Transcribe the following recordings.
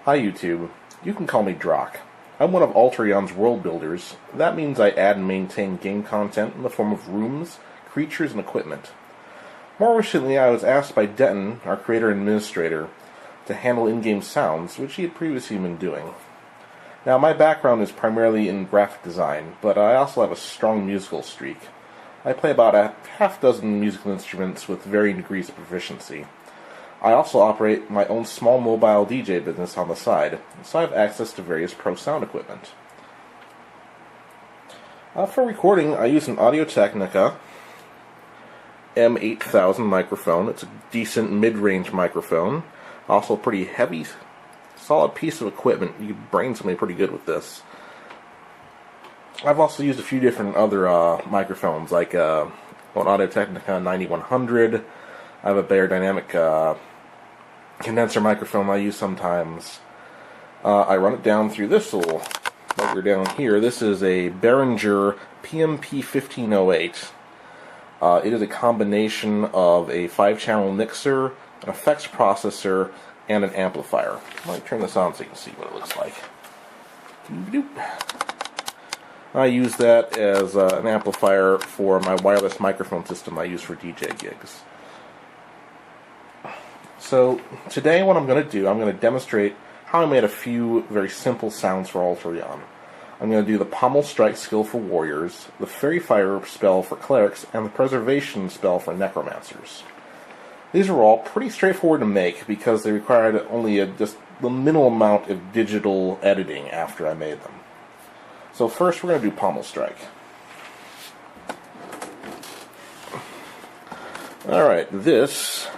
Hi YouTube, you can call me Drock. I'm one of Alter Aeon's world builders. That means I add and maintain game content in the form of rooms, creatures, and equipment. More recently, I was asked by Denton, our creator and administrator, to handle in-game sounds, which he had previously been doing. Now, my background is primarily in graphic design, but I also have a strong musical streak. I play about a half-dozen musical instruments with varying degrees of proficiency. I also operate my own small mobile DJ business on the side, so I have access to various pro sound equipment. For recording, I use an audio-technica M8000 microphone. It's a decent mid-range microphone. Also a pretty heavy, solid piece of equipment. You can brain somebody pretty good with this. I've also used a few different other microphones, like an audio-technica 9100. I have a Bayer Dynamic condenser microphone I use sometimes. I run it down through this little bugger down here. This is a Behringer PMP1508. It is a combination of a 5-channel mixer, an effects processor, and an amplifier. I might turn this on so you can see what it looks like. I use that as an amplifier for my wireless microphone system I use for DJ gigs. So today what I'm going to do, I'm going to demonstrate how I made a few very simple sounds for Alter Aeon. I'm going to do the Pommel Strike skill for warriors, the Fairy Fire spell for clerics, and the Preservation spell for necromancers. These are all pretty straightforward to make because they required only just the minimal amount of digital editing after I made them. So first we're going to do Pommel Strike. Alright, this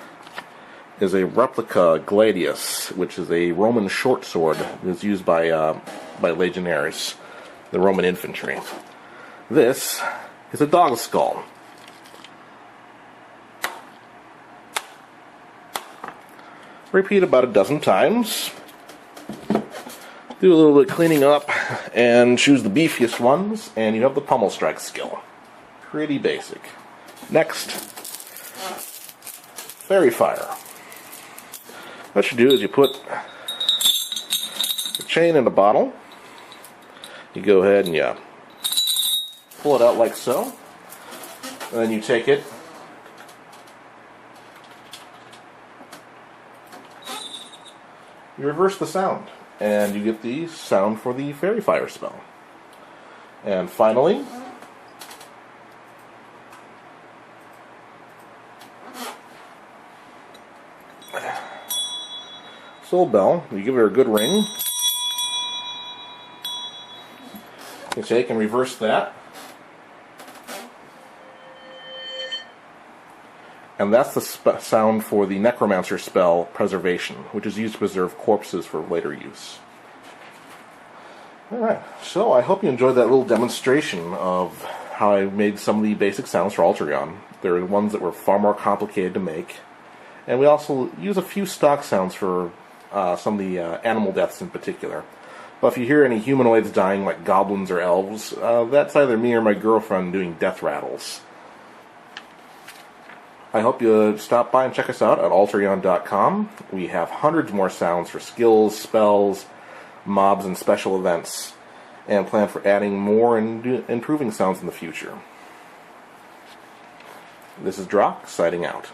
is a replica gladius, which is a Roman short sword that was used by legionaries, the Roman infantry. This is a dog skull. Repeat about a dozen times. Do a little bit of cleaning up and choose the beefiest ones, and you have the Pommel Strike skill. Pretty basic. Next, Fairy Fire. What you do is you put the chain in a bottle. You go ahead and you pull it out like so. And then you take it, you reverse the sound, and you get the sound for the Fairy Fire spell. And finally, Soul Bell. You give her a good ring. You take and reverse that. And that's the sound for the Necromancer spell, Preservation, which is used to preserve corpses for later use. Alright, so I hope you enjoyed that little demonstration of how I made some of the basic sounds for Alter Aeon. There are ones that were far more complicated to make. And we also use a few stock sounds for some of the animal deaths in particular. But if you hear any humanoids dying like goblins or elves, that's either me or my girlfriend doing death rattles. I hope you stop by and check us out at alteraeon.com. We have hundreds more sounds for skills, spells, mobs, and special events, and plan for adding more and improving sounds in the future. This is Drock, signing out.